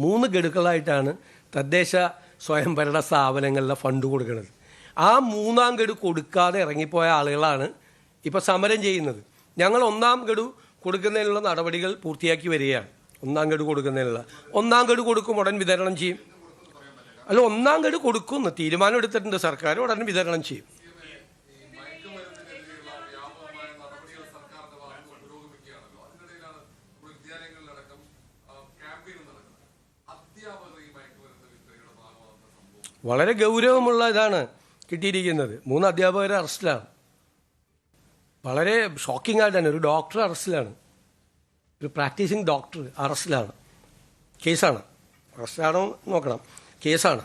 മൂന്ന് ഗഡുക്കളായിട്ടാണ് തദ്ദേശ സ്വയംഭരണ സ്ഥാപനങ്ങളിലെ ഫണ്ട് കൊടുക്കുന്നത്. ആ മൂന്നാം ഗഡു കൊടുക്കാതെ ഇറങ്ങിപ്പോയ ആളുകളാണ് ഇപ്പോൾ സമരം ചെയ്യുന്നത്. ഞങ്ങൾ ഒന്നാം ഗഡു കൊടുക്കുന്നതിനുള്ള നടപടികൾ പൂർത്തിയാക്കി വരികയാണ്. ഒന്നാം ഗഡു കൊടുക്കും, ഉടൻ വിതരണം ചെയ്യും. അല്ല, ഒന്നാം ഗഡു കൊടുക്കുമെന്ന് തീരുമാനം എടുത്തിട്ടുണ്ട് സർക്കാർ, ഉടൻ വിതരണം ചെയ്യും. വളരെ ഗൗരവമുള്ള ഇതാണ് കിട്ടിയിരിക്കുന്നത്. 3 അധ്യാപകരെ അറസ്റ്റിലാണ്. വളരെ ഷോക്കിംഗ് ആയിട്ടാണ്. ഒരു ഡോക്ടർ അറസ്റ്റിലാണ്, ഒരു പ്രാക്ടീസിങ് ഡോക്ടർ അറസ്റ്റിലാണ്. കേസാണ്, അറസ്റ്റാണോ നോക്കണം, കേസാണ്.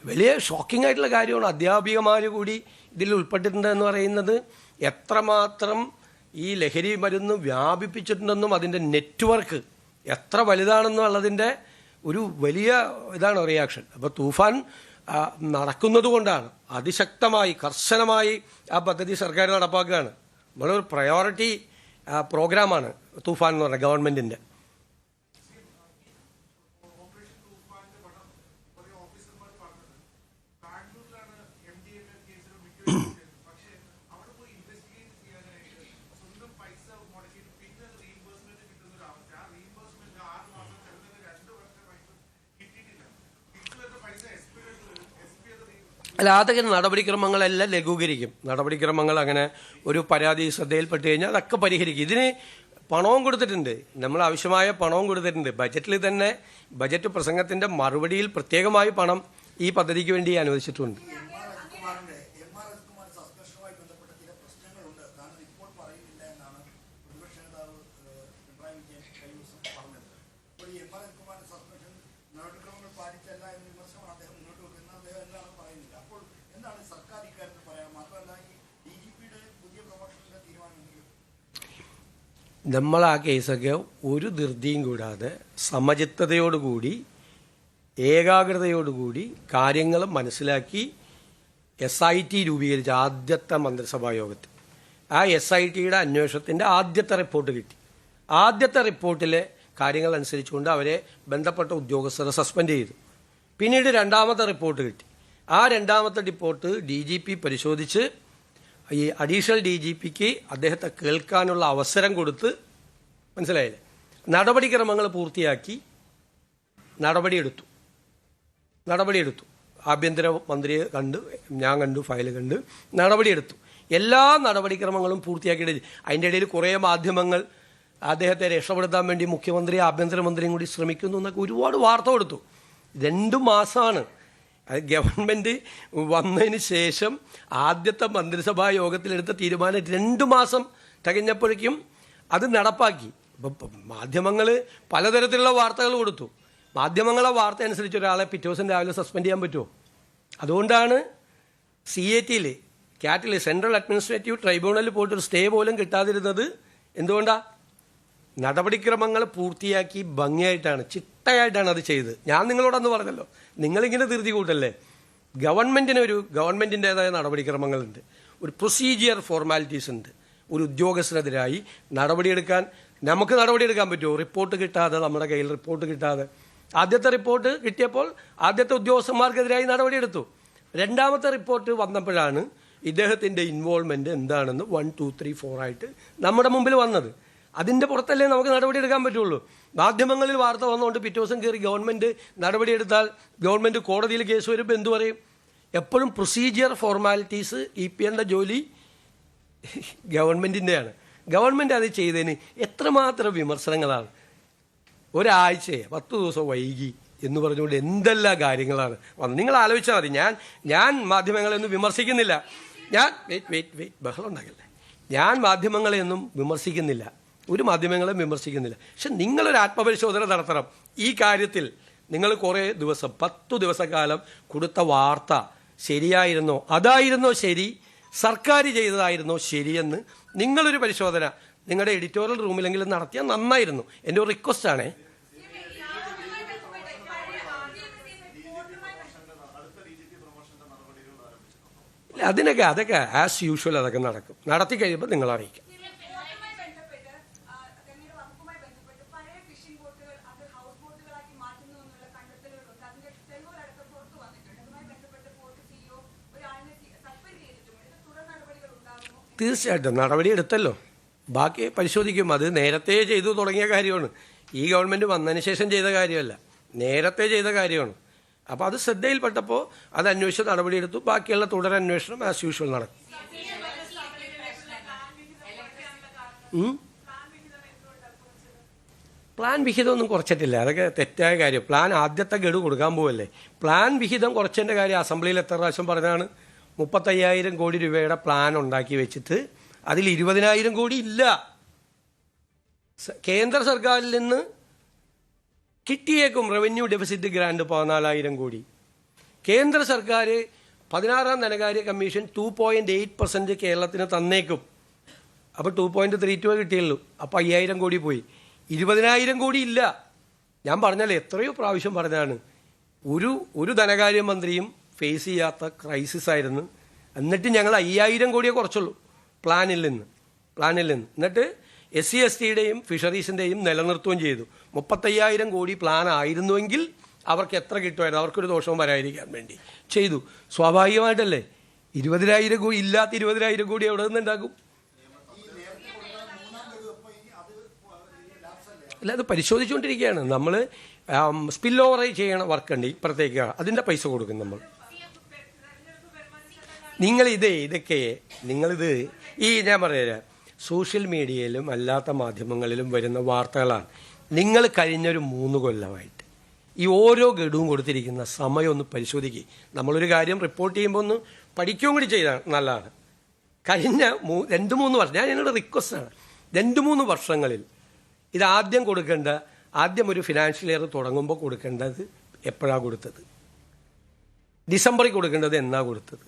വലിയ ഷോക്കിംഗ് ആയിട്ടുള്ള കാര്യമാണ്. അധ്യാപികമാർ കൂടി ഇതിൽ ഉൾപ്പെട്ടിട്ടുണ്ടെന്ന് പറയുന്നത് എത്രമാത്രം ഈ ലഹരി മരുന്ന് വ്യാപിപ്പിച്ചിട്ടുണ്ടെന്നും അതിൻ്റെ നെറ്റ്വർക്ക് എത്ര വലുതാണെന്നുള്ളതിൻ്റെ ഒരു വലിയ ഇതാണ് റിയാക്ഷൻ. അപ്പോൾ തൂഫാൻ നടക്കുന്നത് കൊണ്ടാണ് അതിശക്തമായി കർശനമായി ആ പദ്ധതി സർക്കാർ നടപ്പാക്കുകയാണ്. നമ്മളൊരു പ്രയോറിറ്റി പ്രോഗ്രാമാണ് തൂഫാൻ എന്ന് പറഞ്ഞാൽ ഗവൺമെൻറ്റിൻ്റെ. അല്ല, അതൊക്കെ നടപടിക്രമങ്ങളെല്ലാം ലഘൂകരിക്കും. നടപടിക്രമങ്ങൾ അങ്ങനെ ഒരു പരാതി ശ്രദ്ധയിൽപ്പെട്ട് കഴിഞ്ഞാൽ അതൊക്കെ പരിഹരിക്കും. ഇതിന് പണവും കൊടുത്തിട്ടുണ്ട്, നമ്മൾ ആവശ്യമായ പണവും കൊടുത്തിട്ടുണ്ട്. ബജറ്റിൽ തന്നെ ബജറ്റ് പ്രസംഗത്തിൻ്റെ മറുപടിയിൽ പ്രത്യേകമായി പണം ഈ പദ്ധതിക്ക് വേണ്ടി അനുവദിച്ചിട്ടുണ്ട്. നമ്മൾ ആ കേസൊക്കെ ഒരു ധൃതിയും കൂടാതെ സമചിത്തതയോടുകൂടി ഏകാഗ്രതയോടുകൂടി കാര്യങ്ങൾ മനസ്സിലാക്കി SIT രൂപീകരിച്ച ആദ്യത്തെ മന്ത്രിസഭാ യോഗത്തിൽ ആ SITയുടെ അന്വേഷണത്തിൻ്റെ ആദ്യത്തെ റിപ്പോർട്ട് കിട്ടി. ആദ്യത്തെ റിപ്പോർട്ടിലെ കാര്യങ്ങൾ അനുസരിച്ചുകൊണ്ട് അവരെ ബന്ധപ്പെട്ട ഉദ്യോഗസ്ഥരെ സസ്പെൻഡ് ചെയ്തു. പിന്നീട് രണ്ടാമത്തെ റിപ്പോർട്ട് കിട്ടി. ആ രണ്ടാമത്തെ റിപ്പോർട്ട് DGP പരിശോധിച്ച് ഈ അഡീഷണൽ DGPക്ക് അദ്ദേഹത്തെ കേൾക്കാനുള്ള അവസരം കൊടുത്ത്, മനസ്സിലായില്ലേ, നടപടിക്രമങ്ങൾ പൂർത്തിയാക്കി നടപടിയെടുത്തു. ആഭ്യന്തര മന്ത്രിയെ കണ്ട്, ഞാൻ കണ്ടു, ഫയൽ കണ്ട് നടപടിയെടുത്തു. എല്ലാ നടപടിക്രമങ്ങളും പൂർത്തിയാക്കിയിട്ട് അതിൻ്റെ ഇടയിൽ കുറേ മാധ്യമങ്ങൾ അദ്ദേഹത്തെ രക്ഷപ്പെടുത്താൻ വേണ്ടി മുഖ്യമന്ത്രി ആഭ്യന്തരമന്ത്രിയും കൂടി ശ്രമിക്കുന്നു എന്നൊക്കെ ഒരുപാട് വാർത്ത കൊടുത്തു. 2 മാസമാണ് ഗവൺമെൻറ് വന്നതിന് ശേഷം ആദ്യത്തെ മന്ത്രിസഭാ യോഗത്തിലെടുത്ത തീരുമാനം 2 മാസം തികഞ്ഞപ്പോഴേക്കും അത് നടപ്പാക്കി. ഇപ്പം മാധ്യമങ്ങൾ പലതരത്തിലുള്ള വാർത്തകൾ കൊടുത്തു. മാധ്യമങ്ങളെ വാർത്ത അനുസരിച്ച് ഒരാളെ പിറ്റേ ദിവസം രാവിലെ സസ്പെൻഡ് ചെയ്യാൻ പറ്റുമോ? അതുകൊണ്ടാണ് CAT സെൻട്രൽ അഡ്മിനിസ്ട്രേറ്റീവ് ട്രൈബ്യൂണലിൽ പോയിട്ടൊരു സ്റ്റേ പോലും കിട്ടാതിരുന്നത്. എന്തുകൊണ്ടാണ്? നടപടിക്രമങ്ങൾ പൂർത്തിയാക്കി ഭംഗിയായിട്ടാണ്, ചിട്ടയായിട്ടാണ് അത് ചെയ്തത്. ഞാൻ നിങ്ങളോടന്ന് പറഞ്ഞല്ലോ, നിങ്ങളിങ്ങനെ ധൃതി കൂട്ടല്ലേ. ഗവൺമെൻറ്റിൻ്റേതായ നടപടിക്രമങ്ങളുണ്ട്, ഒരു പ്രൊസീജിയർ ഫോർമാലിറ്റീസ് ഉണ്ട്. ഒരു ഉദ്യോഗസ്ഥനെതിരായി നമുക്ക് നടപടിയെടുക്കാൻ പറ്റുമോ? റിപ്പോർട്ട് കിട്ടാതെ, നമ്മുടെ കയ്യിൽ റിപ്പോർട്ട് കിട്ടാതെ. ആദ്യത്തെ റിപ്പോർട്ട് കിട്ടിയപ്പോൾ ആദ്യത്തെ ഉദ്യോഗസ്ഥന്മാർക്കെതിരായി നടപടിയെടുത്തു. രണ്ടാമത്തെ റിപ്പോർട്ട് വന്നപ്പോഴാണ് ഇദ്ദേഹത്തിൻ്റെ ഇൻവോൾവ്മെൻറ്റ് എന്താണെന്ന് 1, 2, 3, 4 ആയിട്ട് നമ്മുടെ മുമ്പിൽ വന്നത്. അതിൻ്റെ പുറത്തല്ലേ നമുക്ക് നടപടിയെടുക്കാൻ പറ്റുള്ളൂ. മാധ്യമങ്ങളിൽ വാർത്ത വന്നുകൊണ്ട് പിറ്റേ ദിവസം കയറി ഗവൺമെൻറ് നടപടിയെടുത്താൽ ഗവൺമെൻറ് കോടതിയിൽ കേസ് വരുമ്പോൾ എന്തു പറയും? എപ്പോഴും പ്രൊസീജിയർ ഫോർമാലിറ്റീസ് EPLൻ്റെ ജോലി ഗവൺമെൻറ്റിൻ്റെയാണ്. ഗവൺമെൻറ് അത് ചെയ്തതിന് എത്രമാത്രം വിമർശനങ്ങളാണ്. ഒരാഴ്ചയെ 10 ദിവസം വൈകി എന്ന് പറഞ്ഞുകൊണ്ട് എന്തെല്ലാം കാര്യങ്ങളാണ് വന്നത്. നിങ്ങൾ ആലോചിച്ചാൽ മതി. ഞാൻ മാധ്യമങ്ങളെയൊന്നും വിമർശിക്കുന്നില്ല. ബഹളം ഉണ്ടാകല്ലേ. ഞാൻ മാധ്യമങ്ങളെയൊന്നും വിമർശിക്കുന്നില്ല, ഒരു മാധ്യമങ്ങളെയും വിമർശിക്കുന്നില്ല. പക്ഷെ നിങ്ങളൊരു ആത്മപരിശോധന നടത്തണം. ഈ കാര്യത്തിൽ നിങ്ങൾ കുറേ ദിവസം 10 ദിവസക്കാലം കൊടുത്ത വാർത്ത ശരിയായിരുന്നോ, അതായിരുന്നോ ശരി, സർക്കാർ ചെയ്തതായിരുന്നോ ശരിയെന്ന് നിങ്ങളൊരു പരിശോധന നിങ്ങളുടെ എഡിറ്റോറിയൽ റൂമിലെങ്കിലും നടത്തിയാൽ നന്നായിരുന്നു. എൻ്റെ ഒരു റിക്വസ്റ്റാണേ. അതൊക്കെ ആസ് യൂഷ്വൽ അതൊക്കെ നടക്കും. നടത്തി കഴിയുമ്പോൾ നിങ്ങൾ അറിയിക്കാം. തീർച്ചയായിട്ടും നടപടി എടുത്തല്ലോ, ബാക്കി പരിശോധിക്കും. അത് നേരത്തെ ചെയ്തു തുടങ്ങിയ കാര്യമാണ്, ഈ ഗവൺമെൻറ് വന്നതിന് ശേഷം ചെയ്ത കാര്യമല്ല, നേരത്തെ ചെയ്ത കാര്യമാണ്. അപ്പോൾ അത് ശ്രദ്ധയിൽപ്പെട്ടപ്പോൾ അത് അന്വേഷിച്ച് നടപടിയെടുത്തു. ബാക്കിയുള്ള തുടരന്വേഷണം ആസ് യൂഷ്വൽ നടക്കും. പ്ലാൻ വിഹിതമൊന്നും കുറച്ചിട്ടില്ല, അതൊക്കെ തെറ്റായ കാര്യം. പ്ലാൻ ആദ്യത്തെ ഗഡു കൊടുക്കാൻ പോവല്ലേ. പ്ലാൻ വിഹിതം കുറച്ചതിൻ്റെ കാര്യം അസംബ്ലിയിൽ എത്ര പ്രാവശ്യം പറഞ്ഞാണ്. 35,000 കോടി രൂപയുടെ പ്ലാൻ ഉണ്ടാക്കി വെച്ചിട്ട് അതിൽ 20,000 കോടി ഇല്ല. കേന്ദ്ര സർക്കാരിൽ നിന്ന് കിട്ടിയേക്കും റവന്യൂ ഡെഫിസിറ്റ് ഗ്രാൻഡ് 14,000 കോടി. കേന്ദ്ര സർക്കാർ 16ാം ധനകാര്യ കമ്മീഷൻ 2.8% കേരളത്തിന് തന്നേക്കും. അപ്പോൾ 2.32 കിട്ടിയുള്ളൂ. അപ്പോൾ 5,000 കോടി പോയി. 20,000 കോടി ഇല്ല. ഞാൻ പറഞ്ഞാൽ എത്രയോ പ്രാവശ്യം പറഞ്ഞാണ്, ഒരു ധനകാര്യമന്ത്രിയും ഫേസ് ചെയ്യാത്ത ക്രൈസിസ് ആയിരുന്നു. എന്നിട്ട് ഞങ്ങൾ 5,000 കോടിയെ കുറച്ചുള്ളൂ പ്ലാനിൽ നിന്ന്. എന്നിട്ട് SC/STയുടെയും ഫിഷറീസിൻ്റെയും നിലനിർത്തുകയും ചെയ്തു. 35,000 കോടി പ്ലാൻ ആയിരുന്നുവെങ്കിൽ അവർക്ക് എത്ര കിട്ടുമായിരുന്നു, അവർക്കൊരു ദോഷവും വരാതിരിക്കാൻ വേണ്ടി ചെയ്തു. സ്വാഭാവികമായിട്ടല്ലേ 20,000 കോടി ഇല്ലാത്ത 20,000 കോടി എവിടെ നിന്നുണ്ടാക്കും? അല്ല, അത് പരിശോധിച്ചുകൊണ്ടിരിക്കുകയാണ് നമ്മൾ. സ്പിൽ ഓവർ ചെയ്യണ വർക്കുണ്ട് ഇപ്പുറത്തേക്ക്, അതിൻ്റെ പൈസ കൊടുക്കും നമ്മൾ. നിങ്ങളിത് ഞാൻ പറയാം, സോഷ്യൽ മീഡിയയിലും അല്ലാത്ത മാധ്യമങ്ങളിലും വരുന്ന വാർത്തകളാണ്. നിങ്ങൾ കഴിഞ്ഞൊരു 3 കൊല്ലമായിട്ട് ഈ ഓരോ ഗഡുവും കൊടുത്തിരിക്കുന്ന സമയം ഒന്ന് പരിശോധിക്കുക. നമ്മളൊരു കാര്യം റിപ്പോർട്ട് ചെയ്യുമ്പോൾ ഒന്ന് പഠിക്കുകയും കൂടി ചെയ്താൽ നല്ലതാണ്. കഴിഞ്ഞ 2-3 വർഷം, ഞാൻ എന്നോട് റിക്വസ്റ്റാണ്, 2-3 വർഷങ്ങളിൽ ഇത് ആദ്യം ഒരു ഫിനാൻഷ്യൽ ഇയർ തുടങ്ങുമ്പോൾ കൊടുക്കേണ്ടത് എപ്പോഴാണ് കൊടുത്തത്, ഡിസംബറിൽ കൊടുക്കേണ്ടത് എന്നാ കൊടുത്തത്,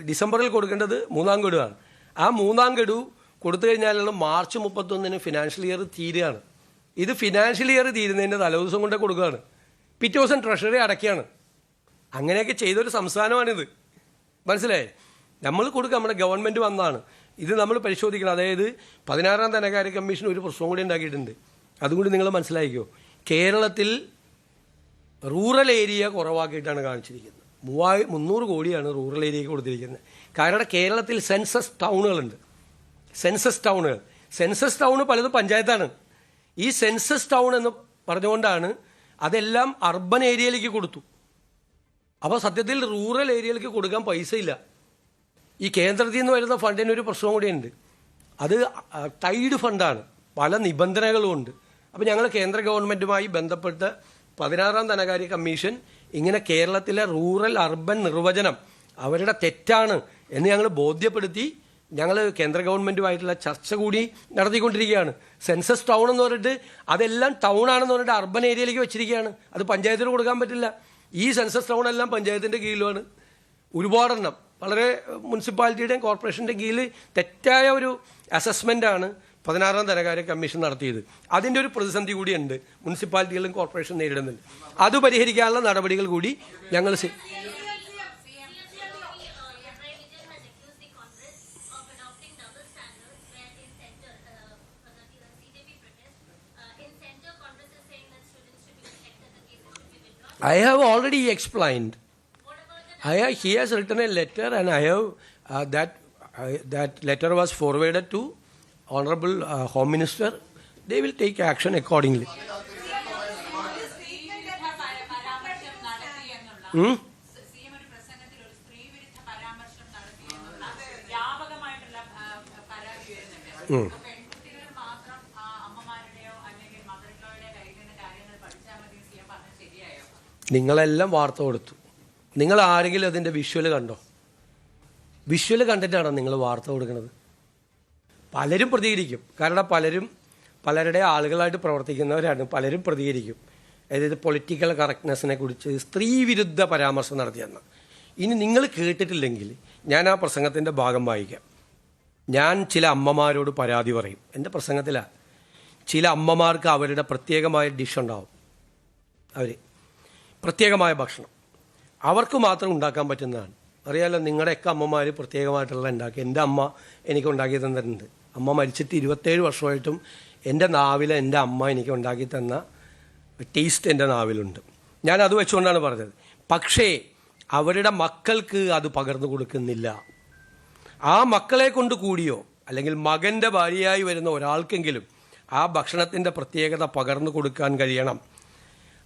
ഡിസംബറിൽ കൊടുക്കേണ്ടത് 3ാം ഗഡുവാണ്. ആ 3ാം ഗഡു കൊടുത്തു കഴിഞ്ഞാലുള്ള മാർച്ച് 31 ഫിനാൻഷ്യൽ ഇയർ തീരുകയാണ്. ഇത് ഫിനാൻഷ്യൽ ഇയർ തീരുന്നതിൻ്റെ തലേദിവസം കൊണ്ട് കൊടുക്കുകയാണ്. പിറ്റേ ദിവസം ട്രഷറി അടയ്ക്കുകയാണ്. അങ്ങനെയൊക്കെ ചെയ്തൊരു സംസ്ഥാനമാണിത്. മനസ്സിലായേ? നമ്മൾ കൊടുക്കുക, നമ്മുടെ ഗവൺമെൻറ് വന്നാണ് ഇത് നമ്മൾ പരിശോധിക്കണം. അതായത് 16ാം ധനകാര്യ കമ്മീഷൻ ഒരു പ്രശ്നം കൂടി ഉണ്ടാക്കിയിട്ടുണ്ട്. അതുകൊണ്ട് നിങ്ങൾ മനസ്സിലാക്കിക്കോ, കേരളത്തിൽ റൂറൽ ഏരിയ കുറവാക്കിയിട്ടാണ് കാണിച്ചിരിക്കുന്നത്. 300 കോടിയാണ് റൂറൽ ഏരിയയ്ക്ക് കൊടുത്തിരിക്കുന്നത്. കാരണം കേരളത്തിൽ സെൻസസ് ടൗണുകളുണ്ട്. സെൻസസ് ടൗൺ പലതും പഞ്ചായത്താണ്. ഈ സെൻസസ് ടൗൺ എന്ന് പറഞ്ഞുകൊണ്ടാണ് അതെല്ലാം അർബൻ ഏരിയയിലേക്ക് കൊടുത്തു. അപ്പോൾ സത്യത്തിൽ റൂറൽ ഏരിയയിലേക്ക് കൊടുക്കാൻ പൈസ ഇല്ല. ഈ കേന്ദ്രത്തിൽ നിന്ന് വരുന്ന ഫണ്ടിന് ഒരു പ്രശ്നം കൂടിയുണ്ട്, അത് ടൈഡ് ഫണ്ടാണ്, പല നിബന്ധനകളും ഉണ്ട്. അപ്പോൾ ഞങ്ങൾ കേന്ദ്ര ഗവൺമെൻറ്റുമായി ബന്ധപ്പെട്ട് 16ാം ധനകാര്യ കമ്മീഷൻ ഇങ്ങനെ കേരളത്തിലെ റൂറൽ അർബൻ നിർവചനം അവരുടെ തെറ്റാണ് എന്ന് ഞങ്ങൾ ബോധ്യപ്പെടുത്തി ഞങ്ങൾ കേന്ദ്ര ഗവൺമെൻറ്റുമായിട്ടുള്ള ചർച്ച കൂടി നടത്തിക്കൊണ്ടിരിക്കുകയാണ്. സെൻസസ് ടൗൺ എന്ന് പറഞ്ഞിട്ട് അതെല്ലാം ടൗൺ ആണെന്ന് പറഞ്ഞിട്ട് അർബൻ ഏരിയയിലേക്ക് വെച്ചിരിക്കുകയാണ്. അത് പഞ്ചായത്തിന് കൊടുക്കാൻ പറ്റില്ല. ഈ സെൻസസ് ടൗൺ എല്ലാം പഞ്ചായത്തിൻ്റെ കീഴിലുമാണ്. ഒരുപാടെണ്ണം വളരെ മുനിസിപ്പാലിറ്റിയുടെയും കോർപ്പറേഷൻ്റെ കീഴിൽ തെറ്റായ ഒരു അസസ്മെൻ്റാണ് 16ാം ധനകാര്യ കമ്മീഷൻ നടത്തിയത്. അതിൻ്റെ ഒരു പ്രതിസന്ധി കൂടിയുണ്ട് മുനിസിപ്പാലിറ്റികളും കോർപ്പറേഷൻ നേരിടുന്നുണ്ട്. അത് പരിഹരിക്കാനുള്ള നടപടികൾ കൂടി ഞങ്ങൾ I have already explained. He has written a letter and I have that letter was forwarded to Honorable Home Minister. They will take action accordingly. നിങ്ങളെല്ലാം വാർത്ത കൊടുത്തു. നിങ്ങൾ ആരെങ്കിലും അതിൻ്റെ വിഷ്വൽ കണ്ടോ? വിഷ്വൽ കണ്ടിട്ടാണോ നിങ്ങൾ വാർത്ത കൊടുക്കുന്നത്? പലരും പ്രതികരിക്കും. കാരണം പലരുടെ ആളുകളായിട്ട് പ്രവർത്തിക്കുന്നവരാണ്. പലരും പ്രതികരിക്കും. അതായത് പൊളിറ്റിക്കൽ കറക്റ്റ്നെസ്സിനെ കുറിച്ച് സ്ത്രീവിരുദ്ധ പരാമർശം നടത്തിയെന്ന്. ഇനി നിങ്ങൾ കേട്ടിട്ടില്ലെങ്കിൽ ഞാൻ ആ പ്രസംഗത്തിൻ്റെ ഭാഗം വായിക്കാം. ഞാൻ ചില അമ്മമാരോട് പരാതി പറയും. എൻ്റെ പ്രസംഗത്തിലാണ്. ചില അമ്മമാർക്ക് അവരുടെ പ്രത്യേകമായ ഡിഷ് ഉണ്ടാവും, പ്രത്യേകമായ ഭക്ഷണം അവർക്ക് മാത്രം ഉണ്ടാക്കാൻ പറ്റുന്നതാണ്. അറിയാമല്ലോ, നിങ്ങളുടെയൊക്കെ അമ്മമാർ പ്രത്യേകമായിട്ടുള്ള ഉണ്ടാക്കി. എൻ്റെ അമ്മ എനിക്ക് ഉണ്ടാക്കി തന്നിട്ടുണ്ട്. അമ്മ മരിച്ചിട്ട് 27 വർഷമായിട്ടും എൻ്റെ നാവിൽ എൻ്റെ അമ്മ എനിക്ക് ഉണ്ടാക്കി തന്ന ടേസ്റ്റ് എൻ്റെ നാവിലുണ്ട്. ഞാൻ അത് വെച്ചുകൊണ്ടാണ് പറഞ്ഞത്. പക്ഷേ അവരുടെ മക്കൾക്ക് അത് പകർന്നു കൊടുക്കുന്നില്ല. ആ മക്കളെ കൊണ്ട് കൂടിയോ അല്ലെങ്കിൽ മകൻ്റെ ഭാര്യയായി വരുന്ന ഒരാൾക്കെങ്കിലും ആ ഭക്ഷണത്തിൻ്റെ പ്രത്യേകത പകർന്നു കൊടുക്കാൻ കഴിയണം.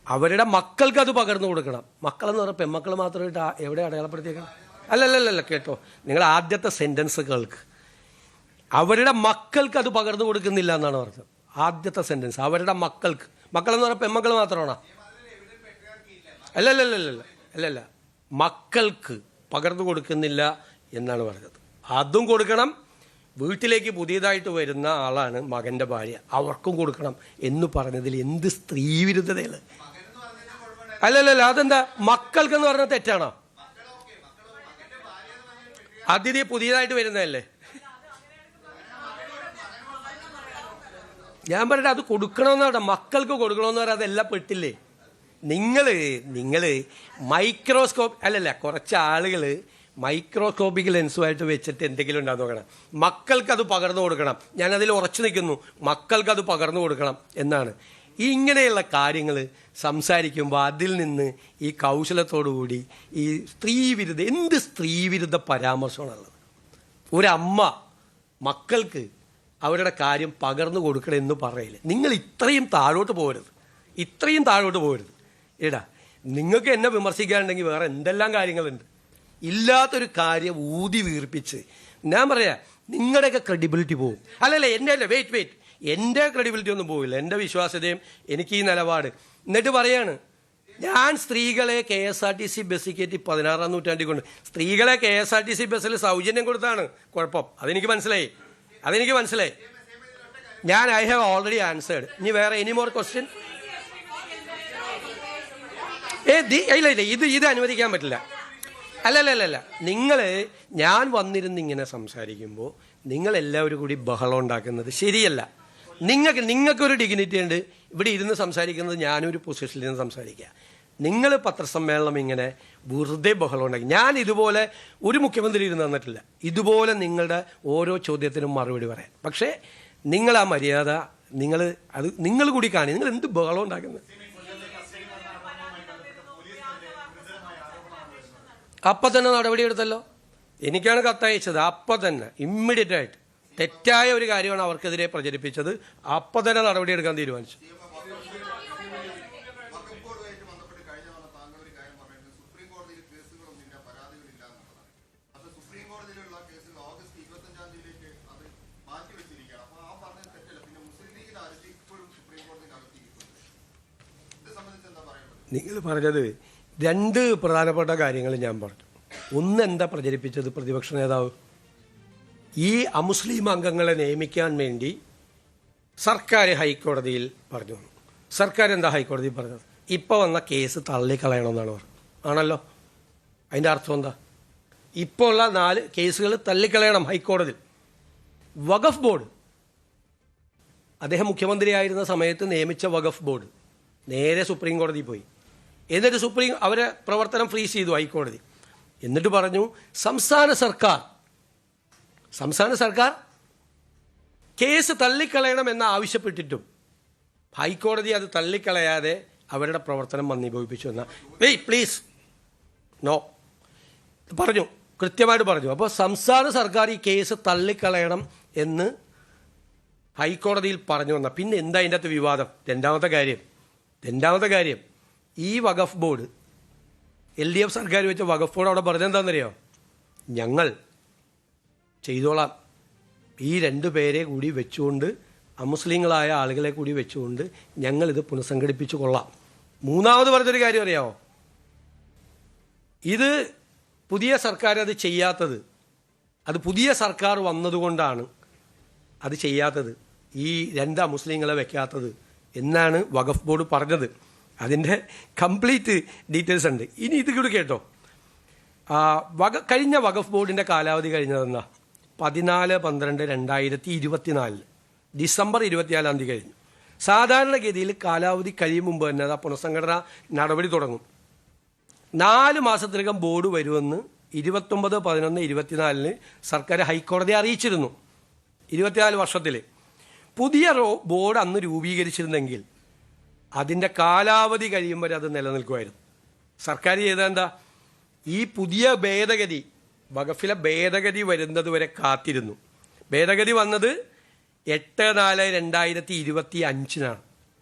അവരുടെ മക്കൾക്ക് അത് പകർന്നു കൊടുക്കണം. മക്കളെന്ന് പറഞ്ഞാൽ പെൺമക്കൾ മാത്രമായിട്ട് എവിടെ അടയാളപ്പെടുത്തിയേക്കണം? അല്ലല്ലല്ല, കേട്ടോ, നിങ്ങൾ ആദ്യത്തെ സെൻറ്റൻസ് കേൾക്ക്. അവരുടെ മക്കൾക്ക് അത് പകർന്നു കൊടുക്കുന്നില്ല എന്നാണ് പറഞ്ഞത്. ആദ്യത്തെ സെൻറ്റൻസ് അവരുടെ മക്കൾക്ക്. മക്കളെന്ന് പറഞ്ഞാൽ പെൺമക്കൾ മാത്രമാണോ? അല്ലല്ല, മക്കൾക്ക് പകർന്നു കൊടുക്കുന്നില്ല എന്നാണ് പറഞ്ഞത്. അതും കൊടുക്കണം. വീട്ടിലേക്ക് പുതിയതായിട്ട് വരുന്ന ആളാണ് മകൻ്റെ ഭാര്യ, അവർക്കും കൊടുക്കണം എന്ന് പറഞ്ഞതിൽ എന്ത് സ്ത്രീവിരുദ്ധതയാണ്? അല്ലല്ല, അതെന്താ? മക്കൾക്കെന്ന് പറഞ്ഞാൽ തെറ്റാണോ? അതിഥി പുതിയതായിട്ട് വരുന്നതല്ലേ? ഞാൻ പറഞ്ഞിട്ട് അത് കൊടുക്കണമെന്നാണ്, മക്കൾക്ക് കൊടുക്കണമെന്ന് പറഞ്ഞാൽ അതെല്ലാം പെട്ടില്ലേ? നിങ്ങൾ മൈക്രോസ്കോപ്പ് അല്ലല്ല, കുറച്ച് ആളുകൾ മൈക്രോസ്കോപ്പിക് ലെൻസുമായിട്ട് വെച്ചിട്ട് എന്തെങ്കിലും ഉണ്ടാകുന്ന നോക്കണം. മക്കൾക്കത് പകർന്നു കൊടുക്കണം. ഞാനതിൽ ഉറച്ചു നിൽക്കുന്നു, മക്കൾക്കത് പകർന്നു കൊടുക്കണം എന്നാണ്. ഇങ്ങനെയുള്ള കാര്യങ്ങൾ സംസാരിക്കുമ്പോൾ അതിൽ നിന്ന് ഈ കൗശലത്തോടുകൂടി ഈ സ്ത്രീവിരുദ്ധ എന്ത് സ്ത്രീവിരുദ്ധ പരാമർശമാണുള്ളത്? ഒരമ്മ മക്കൾക്ക് അവരുടെ കാര്യം പകർന്നു കൊടുക്കണമെന്ന് പറയില്ല. നിങ്ങൾ ഇത്രയും താഴോട്ട് പോകരുത്. എടാ, നിങ്ങൾക്ക് എന്നെ വിമർശിക്കാനുണ്ടെങ്കിൽ വേറെ എന്തെല്ലാം കാര്യങ്ങളുണ്ട്. ഇല്ലാത്തൊരു കാര്യം ഊതി വീർപ്പിച്ച് ഞാൻ പറയാം, നിങ്ങളുടെയൊക്കെ ക്രെഡിബിലിറ്റി പോകും. അല്ലല്ല, വെയിറ്റ് എൻ്റെ ക്രെഡിബിലിറ്റി ഒന്നും പോവില്ല. എൻ്റെ വിശ്വാസ്യതയും എനിക്ക് ഈ നിലപാട്. എന്നിട്ട് പറയാണ്, ഞാൻ സ്ത്രീകളെ KSRTC ബസ്സിൽ കയറ്റി 16-ാം നൂറ്റാണ്ടിൽ കൊണ്ട് സ്ത്രീകളെ KSRTC ബസ്സിൽ സൗജന്യം കൊടുത്താണ് കുഴപ്പം. അതെനിക്ക് മനസ്സിലായി. ഞാൻ ഐ ഹാവ് ഓൾറെഡി ആൻസേർഡ്. ഇനി വേറെ എനി മോർ ക്വസ്റ്റ്യൻ? ഇല്ല, ഇത് അനുവദിക്കാൻ പറ്റില്ല. അല്ലല്ല, ഞാൻ വന്നിരുന്നിങ്ങനെ സംസാരിക്കുമ്പോൾ നിങ്ങളെല്ലാവരും കൂടി ബഹളം ഉണ്ടാക്കുന്നത് ശരിയല്ല. നിങ്ങൾക്കൊരു ഡിഗ്നിറ്റി ഉണ്ട്. ഇവിടെ ഇരുന്ന് സംസാരിക്കുന്നത് ഞാനൊരു പൊസിഷനിൽ നിന്ന് സംസാരിക്കുക. നിങ്ങൾ പത്രസമ്മേളനം ഇങ്ങനെ വെറുതെ ബഹളം ഉണ്ടാക്കി. ഞാൻ ഇതുപോലെ ഒരു മുഖ്യമന്ത്രി ഇരുന്ന് തന്നിട്ടില്ല ഇതുപോലെ നിങ്ങളുടെ ഓരോ ചോദ്യത്തിനും മറുപടി പറയാൻ. പക്ഷേ നിങ്ങൾ ആ മര്യാദ നിങ്ങൾ കൂടി കാണി. നിങ്ങൾ എന്ത് ബഹളം ഉണ്ടാക്കുന്നത്? അപ്പം തന്നെ നടപടിയെടുത്തല്ലോ. എനിക്കാണ് കത്തയച്ചത്. അപ്പം തന്നെ ഇമ്മീഡിയറ്റ് ആയിട്ട് തെറ്റായ ഒരു കാര്യമാണ് അവർക്കെതിരെ പ്രചരിപ്പിച്ചത്. അപ്പം തന്നെ നടപടിയെടുക്കാൻ തീരുമാനിച്ചു. നിങ്ങൾ പറഞ്ഞത് രണ്ട് പ്രധാനപ്പെട്ട കാര്യങ്ങൾ ഞാൻ പറഞ്ഞു. ഒന്ന്, എന്താ പ്രചരിപ്പിച്ചത് പ്രതിപക്ഷ നേതാവ്? ഈ അമുസ്ലിം അംഗങ്ങളെ നിയമിക്കാൻ വേണ്ടി സർക്കാർ ഹൈക്കോടതിയിൽ പറഞ്ഞു. സർക്കാർ എന്താ ഹൈക്കോടതിയിൽ പറഞ്ഞത്? ഇപ്പോൾ വന്ന കേസ് തള്ളിക്കളയണമെന്നാണ് പറഞ്ഞത്. ആണല്ലോ. അതിൻ്റെ അർത്ഥം എന്താ? ഇപ്പോൾ ഉള്ള 4 കേസുകൾ തള്ളിക്കളയണം ഹൈക്കോടതി. വഖഫ് ബോർഡ്, അദ്ദേഹം മുഖ്യമന്ത്രിയായിരുന്ന സമയത്ത് നിയമിച്ച വഖഫ് ബോർഡ് നേരെ സുപ്രീം കോടതി പോയി. എന്നിട്ട് അവരെ പ്രവർത്തനം ഫ്രീസ് ചെയ്തു ഹൈക്കോടതി. എന്നിട്ട് പറഞ്ഞു സംസ്ഥാന സർക്കാർ കേസ് തള്ളിക്കളയണമെന്ന് ആവശ്യപ്പെട്ടിട്ടും ഹൈക്കോടതി അത് തള്ളിക്കളയാതെ അവരുടെ പ്രവർത്തനം മന്ദീഭവിപ്പിച്ചു എന്ന പ്ലീസ് നോ പറഞ്ഞു, കൃത്യമായിട്ട് പറഞ്ഞു. അപ്പോൾ സംസ്ഥാന സർക്കാർ ഈ കേസ് തള്ളിക്കളയണം എന്ന് ഹൈക്കോടതിയിൽ പറഞ്ഞു വന്ന പിന്നെ എന്താ അതിൻ്റെ അകത്ത് വിവാദം? രണ്ടാമത്തെ കാര്യം ഈ വഖഫ് ബോർഡ് LDF സർക്കാർ വെച്ച വഖഫ് ബോർഡ് അവിടെ പറഞ്ഞെന്താണെന്നറിയോ? ഞങ്ങൾ ചെയ്തോളാം, ഈ 2 പേരെ കൂടി വെച്ചുകൊണ്ട്, അമുസ്ലിങ്ങളായ ആളുകളെ കൂടി വെച്ചുകൊണ്ട് ഞങ്ങളിത് പുനഃസംഘടിപ്പിച്ചു കൊള്ളാം. മൂന്നാമത് പറഞ്ഞൊരു കാര്യം അറിയാമോ? ഇത് പുതിയ സർക്കാർ അത് ചെയ്യാത്തത്, അത് പുതിയ സർക്കാർ വന്നതുകൊണ്ടാണ് അത് ചെയ്യാത്തത്, ഈ 2 അമുസ്ലിങ്ങളെ വെക്കാത്തത് എന്നാണ് വഖഫ് ബോർഡ് പറഞ്ഞത്. അതിൻ്റെ കംപ്ലീറ്റ് ഡീറ്റെയിൽസ് ഉണ്ട്. ഇനി ഇത് കൂടി കേട്ടോ. കഴിഞ്ഞ വഖഫ് ബോർഡിൻ്റെ കാലാവധി കഴിഞ്ഞതെന്നാ 14/12/2024 ഡിസംബർ 24-ാം തീയതി കഴിഞ്ഞു. സാധാരണഗതിയിൽ കാലാവധി കഴിയും മുമ്പ് തന്നെ അത് പുനഃസംഘടനാ നടപടി തുടങ്ങും. 4 മാസത്തിനകം ബോർഡ് വരുമെന്ന് 29/11/24 സർക്കാർ ഹൈക്കോടതിയെ അറിയിച്ചിരുന്നു. 24 വർഷത്തിൽ പുതിയ ബോർഡ് അന്ന് രൂപീകരിച്ചിരുന്നെങ്കിൽ അതിൻ്റെ കാലാവധി കഴിയുമ്പോൾ അത് നിലനിൽക്കുമായിരുന്നു. സർക്കാർ ചെയ്തത് എന്താ? ഈ പുതിയ ഭേദഗതി വഖഫിലെ ഭേദഗതി വരുന്നത് വരെ കാത്തിരുന്നു. ഭേദഗതി വന്നത് 8/4/2025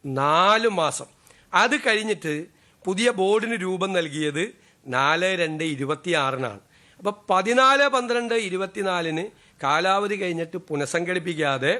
4 മാസം. അത് കഴിഞ്ഞിട്ട് പുതിയ ബോർഡിന് രൂപം നൽകിയത് 4/2/26 അപ്പോൾ 14/12/24 കാലാവധി കഴിഞ്ഞിട്ട് പുനഃസംഘടിപ്പിക്കാതെ